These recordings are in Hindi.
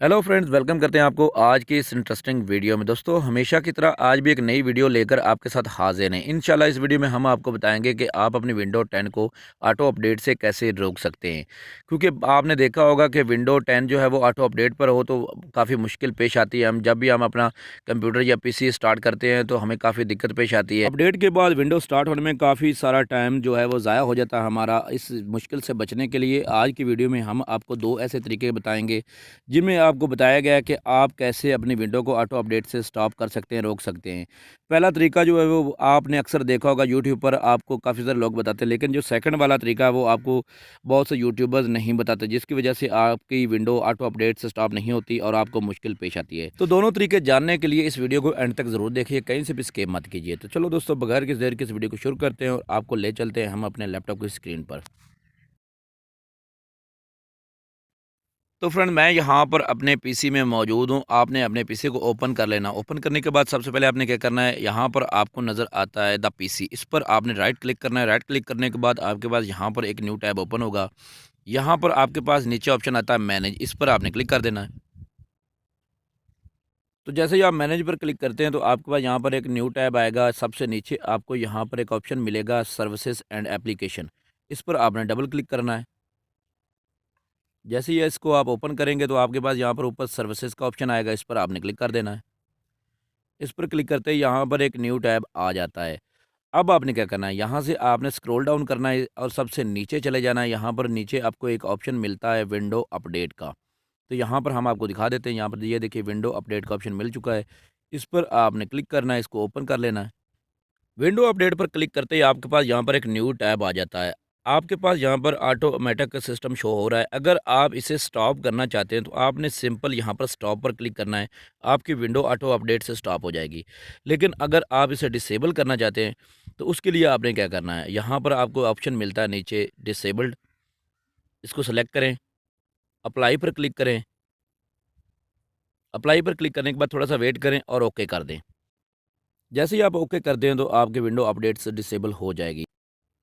हेलो फ्रेंड्स, वेलकम करते हैं आपको आज की इस इंटरेस्टिंग वीडियो में। दोस्तों, हमेशा की तरह आज भी एक नई वीडियो लेकर आपके साथ हाजिर हैं। इंशाल्लाह इस वीडियो में हम आपको बताएंगे कि आप अपनी विंडो 10 को ऑटो अपडेट से कैसे रोक सकते हैं। क्योंकि आपने देखा होगा कि विंडो 10 जो है वो ऑटो अपडेट पर हो तो काफ़ी मुश्किल पेश आती है। हम जब भी हम अपना कंप्यूटर या पीसी स्टार्ट करते हैं तो हमें काफ़ी दिक्कत पेश आती है। अपडेट के बाद विंडो स्टार्ट होने में काफ़ी सारा टाइम जो है वो ज़ाया हो जाता है हमारा। इस मुश्किल से बचने के लिए आज की वीडियो में हम आपको 2 ऐसे तरीके बताएंगे जिनमें आपको बताया गया है कि आप कैसे अपनी विंडो को ऑटो अपडेट से स्टॉप कर सकते हैं, रोक सकते हैं। पहला तरीका जो है वो आपने अक्सर देखा होगा यूट्यूब पर, आपको काफ़ी सारे लोग बताते हैं, लेकिन जो सेकंड वाला तरीका है वो आपको बहुत से यूट्यूबर्स नहीं बताते, जिसकी वजह से आपकी विंडो ऑटो अपडेट से स्टॉप नहीं होती और आपको मुश्किल पेश आती है। तो दोनों तरीके जानने के लिए इस वीडियो को एंड तक ज़रूर देखिए, कहीं से भी स्किप मत कीजिए। तो चलो दोस्तों, बगैर किसी देर के इस वीडियो को शुरू करते हैं और आपको ले चलते हैं हम अपने लैपटॉप की स्क्रीन पर। तो फ्रेंड, मैं यहाँ पर अपने पीसी में मौजूद हूँ। आपने अपने पीसी को ओपन कर लेना। ओपन करने के बाद सबसे पहले आपने क्या करना है, यहाँ पर आपको नज़र आता है द पीसी, इस पर आपने राइट क्लिक करना है। राइट क्लिक करने के बाद आपके पास यहाँ पर एक न्यू टैब ओपन होगा। यहाँ पर आपके पास नीचे ऑप्शन आता है मैनेज, इस पर आपने क्लिक कर देना है। तो जैसे ही आप मैनेज पर क्लिक करते हैं तो आपके पास यहाँ पर एक न्यू टैब आएगा। सबसे नीचे आपको यहाँ पर एक ऑप्शन मिलेगा सर्विसेज एंड एप्लीकेशन, इस पर आपने डबल क्लिक करना है। जैसे ही इसको आप ओपन करेंगे तो आपके पास यहाँ पर ऊपर सर्विसेज का ऑप्शन आएगा, इस पर आपने क्लिक कर देना है। इस पर क्लिक करते ही यहाँ पर एक न्यू टैब आ जाता है। अब आपने क्या करना है, यहाँ से आपने स्क्रॉल डाउन करना है और सबसे नीचे चले जाना है। यहाँ पर नीचे आपको एक ऑप्शन मिलता है विंडो अपडेट का। तो यहाँ पर हम आपको दिखा देते हैं। यहाँ पर ये देखिए विंडो अपडेट का ऑप्शन मिल चुका है। इस पर आपने क्लिक करना है, इसको ओपन कर लेना है। विंडो अपडेट पर क्लिक करते ही आपके पास यहाँ पर एक न्यू टैब आ जाता है। आपके पास यहाँ पर ऑटोमेटिक सिस्टम शो हो रहा है। अगर आप इसे स्टॉप करना चाहते हैं तो आपने सिंपल यहाँ पर स्टॉप पर क्लिक करना है। आपकी विंडो ऑटो अपडेट से स्टॉप हो जाएगी। लेकिन अगर आप इसे डिसेबल करना चाहते हैं तो उसके लिए आपने क्या करना है, यहाँ पर आपको ऑप्शन मिलता है नीचे डिसेबल्ड, इसको सेलेक्ट करें, अप्लाई पर क्लिक करें। अप्लाई पर क्लिक करने के बाद थोड़ा सा वेट करें और ओके कर दें। जैसे ही आप ओके कर दें तो आपकी विंडो अपडेट से डिसेबल हो जाएगी।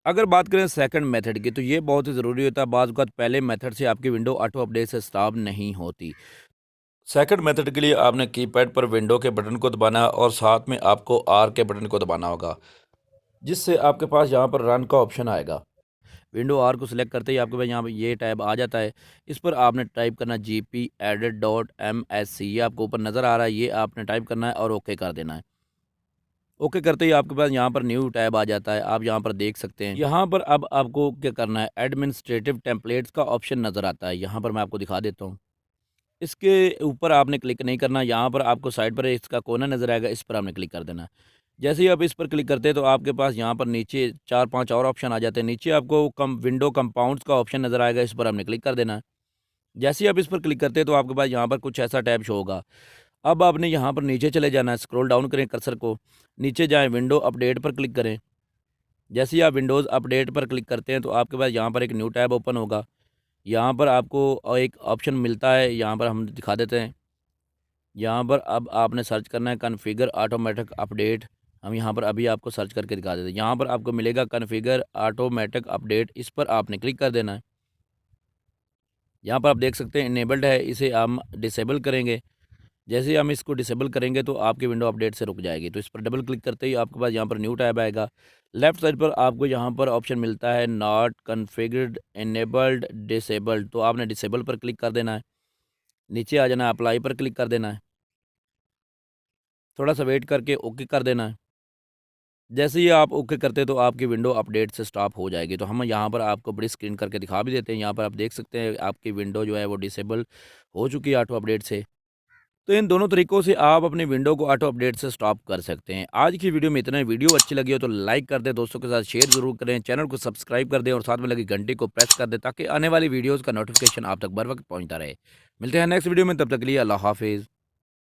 अगर बात करें सेकंड मेथड की, तो ये बहुत ही ज़रूरी होता है। बाज़ औक़ात पहले मेथड से आपकी विंडो ऑटो अपडेट से स्टॉप नहीं होती। सेकंड मेथड के लिए आपने कीपैड पर विंडो के बटन को दबाना है और साथ में आपको आर के बटन को दबाना होगा, जिससे आपके पास यहाँ पर रन का ऑप्शन आएगा। विंडो आर को सिलेक्ट करते ही आपके पास यहाँ पर ये टैब आ जाता है। इस पर आपने टाइप करना gp-edit.msc, ये आपको ऊपर नज़र आ रहा है, ये आपने टाइप करना है और ओके कर देना है। ओके करते ही आपके पास यहाँ पर न्यू टैब आ जाता है। आप यहाँ पर देख सकते हैं। यहाँ पर अब आपको क्या करना है, एडमिनिस्ट्रेटिव टेम्पलेट्स का ऑप्शन नज़र आता है। यहाँ पर मैं आपको दिखा देता हूँ। इसके ऊपर आपने क्लिक नहीं करना। यहाँ पर आपको साइड पर इसका कोना नज़र आएगा, इस पर आपने क्लिक कर देना है। जैसे ही आप इस पर क्लिक करते हैं तो आपके पास यहाँ पर नीचे 4-5 और ऑप्शन आ जाते हैं। नीचे आपको विंडो कंपाउंड्स का ऑप्शन नज़र आएगा, इस पर आपने क्लिक कर देना है। जैसे ही आप इस पर क्लिक करते हैं तो आपके पास यहाँ पर कुछ ऐसा टैब शो होगा। अब आपने यहाँ पर नीचे चले जाना है, स्क्रॉल डाउन करें कर्सर को, नीचे जाएँ, विंडो अपडेट पर क्लिक करें। जैसे ही आप विंडोज़ अपडेट पर क्लिक करते हैं तो आपके पास यहाँ पर एक न्यू टैब ओपन होगा। यहाँ पर आपको एक ऑप्शन मिलता है, यहाँ पर हम दिखा देते हैं। यहाँ पर अब आपने सर्च करना है कॉन्फ़िगर ऑटोमेटिक अपडेट। हम यहाँ पर अभी आपको सर्च करके दिखा देते हैं। यहाँ पर आपको मिलेगा कॉन्फ़िगर ऑटोमेटिक अपडेट, इस पर आपने क्लिक कर देना है। यहाँ पर आप देख सकते हैं इनेबल्ड है, इसे हम डिसेबल करेंगे। जैसे ही हम इसको डिसेबल करेंगे तो आपकी विंडो अपडेट से रुक जाएगी। तो इस पर डबल क्लिक करते ही आपके पास यहाँ पर न्यू टैब आएगा। लेफ्ट साइड पर आपको यहाँ पर ऑप्शन मिलता है नॉट कॉन्फ़िगर्ड इनेबल्ड डिसेबल्ड, तो आपने डिसेबल पर क्लिक कर देना है। नीचे आ जाना है, अप्लाई पर क्लिक कर देना है। थोड़ा सा वेट करके ओके कर देना है। जैसे ही आप ओके करते हैं तो आपकी विंडो अपडेट से स्टॉप हो जाएगी। तो हम यहाँ पर आपको बड़ी स्क्रीन करके दिखा भी देते हैं। यहाँ पर आप देख सकते हैं आपकी विंडो जो है वो डिसेबल हो चुकी है ऑटो अपडेट से। तो इन दोनों तरीकों से आप अपनी विंडो को ऑटो अपडेट से स्टॉप कर सकते हैं। आज की वीडियो में इतना ही। वीडियो अच्छी लगी हो तो लाइक कर दें, दोस्तों के साथ शेयर ज़रूर करें, चैनल को सब्सक्राइब कर दें और साथ में लगी घंटी को प्रेस कर दें ताकि आने वाली वीडियोज़ का नोटिफिकेशन आप तक बर वक्त पहुँचता रहे। मिलते हैं नेक्स्ट वीडियो में, तब तक के लिए अल्लाह हाफिज़।